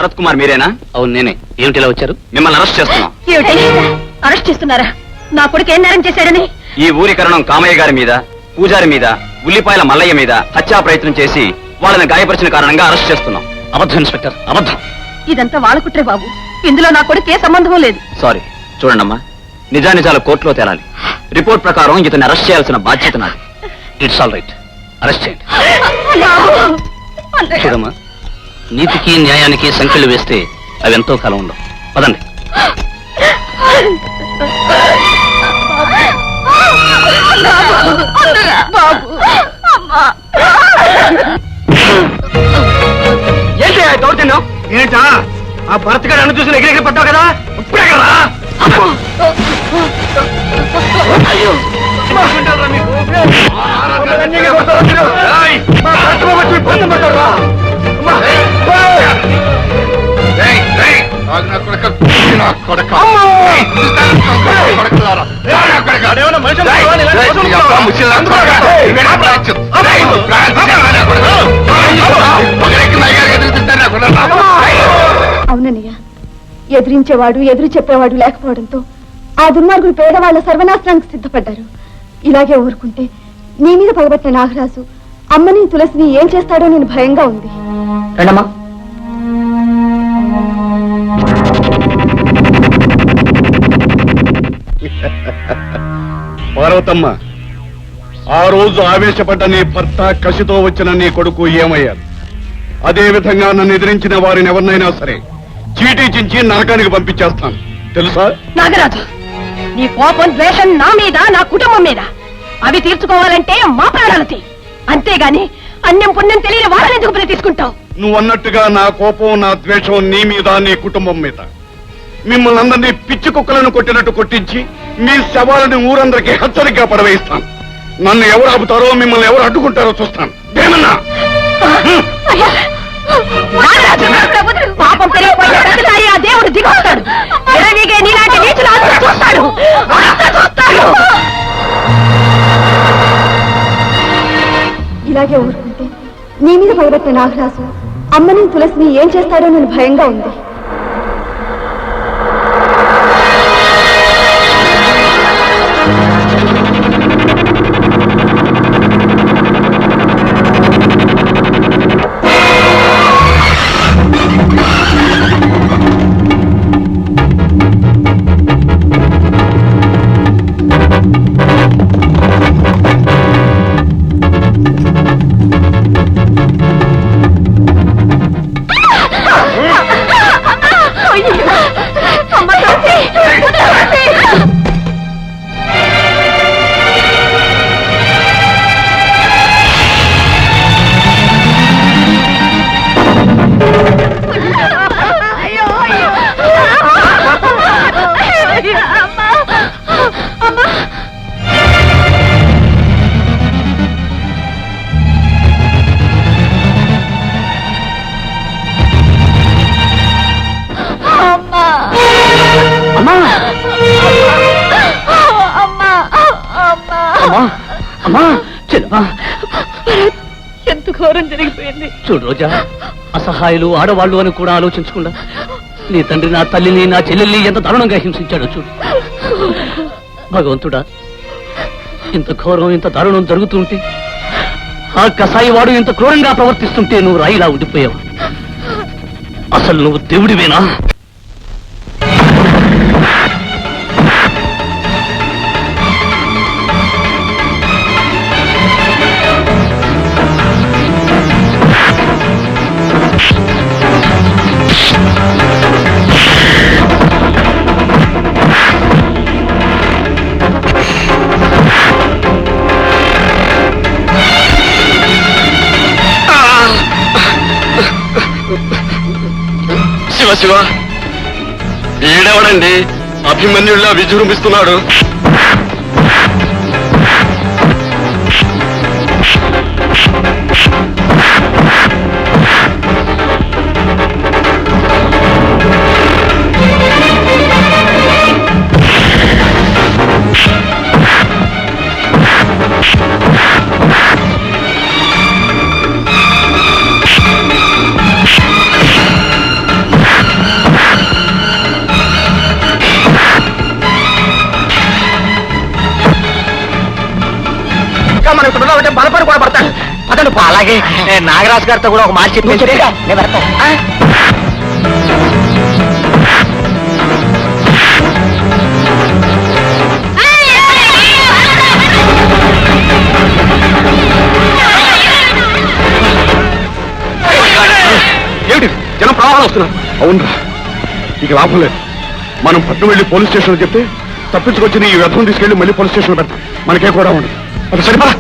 భరత్ కుమార్ మీరేనా? అవును నేనే. ఏమిటి ఇలా వచ్చారు? మిమ్మల్ని అరెస్ట్ చేస్తున్నాం. అరెస్ట్ చేస్తున్నారా? నా కొడుకు ఏం నేరం చేశాడని? ఈ ఊరి కరణం కామయ్య గారి మీద, పూజారి మీద, ఉల్లిపాయల మల్లయ్య మీద హత్యా ప్రయత్నం చేసి వాళ్ళని గాయపరిచిన కారణంగా అరెస్ట్ చేస్తున్నాం. అబద్ధం ఇన్స్పెక్టర్, అబద్ధం. ఇదంతా వాళ్ళ కుట్రే బాబు. ఇందులో నా కొడుకు ఏ సంబంధం లేదు. సారీ. చూడండమ్మా, నిజానిజాలు కోర్టులో తేలాలి. రిపోర్ట్ ప్రకారం ఇతన్ని అరెస్ట్ చేయాల్సిన బాధ్యత నాది. ఇట్స్ ఆల్ రైట్, అరెస్ట్ చేయండి. చూడమ్మా, నీతికి న్యాయానికి సంఖ్యలు వేస్తే అవి ఎంతో కాలం ఉండవు. పదండి. ఏంటి దౌర్జన్యం? ఏంటా ఆ భరత్ గారు అన్న చూసిన ఎగిరెగిరి పడ్డావు కదా, ఇప్పుడే కదా. అవునన్నయ్య, ఎదిరించేవాడు ఎదురు చెప్పేవాడు లేకపోవడంతో ఆ దుర్మార్గులు పేదవాళ్ల సర్వనాశనానికి సిద్ధపడ్డారు. ఇలాగే ఊరుకుంటే నీ మీద పగబట్టిన నాగరాజు అమ్మని తులసిని ఏం చేస్తాడో నేను భయంగా ఉంది. రండమ్మా. పార్వతమ్మ, ఆ రోజు ఆవేశపడ్డ నీ భర్త, కసితో వచ్చిన నీ కొడుకు ఏమయ్యారు? అదే విధంగా నన్ను ఎదిరించిన వారిని ఎవరినైనా సరే చీటీ చించి నరకానికి పంపించేస్తాను, తెలుసా? నాగరాజు, నీ కోపం ద్వేషం నా మీద, నా కుటుంబం మీద. అవి తీర్చుకోవాలంటే మా ప్రాణాలతి. అంతేగాని అన్యం పుణ్యం తెలియని వాళ్ళని ఎందుకు బలి తీసుకుంటావు? నువ్వు అన్నట్టుగా నా కోపం, నా ద్వేషం నీ మీద, నీ కుటుంబం మీద. మిమ్మల్ని అందరినీ పిచ్చి కుక్కలను కొట్టినట్టు కొట్టించి మీ శవాలని ఊరందరికీ హెచ్చరికగా పడవేయిస్తాను. నన్ను ఎవరు ఆపుతారో, మిమ్మల్ని ఎవరు అడ్డుకుంటారో చూస్తాను. ఏమన్నా పాపం పెరిగిపోయిన ప్రతిసారి ఆ దేవుడు దిగొస్తాడు. ఎరవిగే నీలాంటి నీచులు అంతా చూస్తాడు. ఇలాగే ఊరుకుంటే నీ మీద పగబట్టిన నాగరాజు అమ్మని తులసిని ఏం చేస్తాడో నేను భయంగా ఉంది. ఎంత ఘోరం జరిగిపోయింది. చూడు రోజా, అసహాయులు ఆడవాళ్ళు అని కూడా ఆలోచించకుండా నీ తండ్రి నా తల్లిని, నా చెల్లెల్ని ఎంత దారుణంగా హింసించాడో చూడు. భగవంతుడా, ఇంత ఘోరం, ఇంత దారుణం జరుగుతుంటే, ఆ కసాయి వాడు ఇంత క్రూరంగా ప్రవర్తిస్తుంటే నువ్వు రాయిలా ఉండిపోయావు. అసలు నువ్వు దేవుడివేనా? శివ శివ, ఈడెవడండి అభిమన్యుల్లా విజృంభిస్తున్నాడు? తీసుకెళ్ళి అలాగే నాగరాజు గారితో కూడా ఒక మాట చెప్పి ఏమిటి జనం ప్రవాహాలు వస్తున్నారు. అవునరా, ఇక లాభం లేదు. మనం పట్టు వెళ్ళి పోలీస్ స్టేషన్ చెప్తే తప్పించుకొచ్చి ఈ వ్యర్థం తీసుకెళ్లి మళ్ళీ పోలీస్ స్టేషన్ పెడతాం. మనకే కూడా ఉండదు. అది సరిపడా.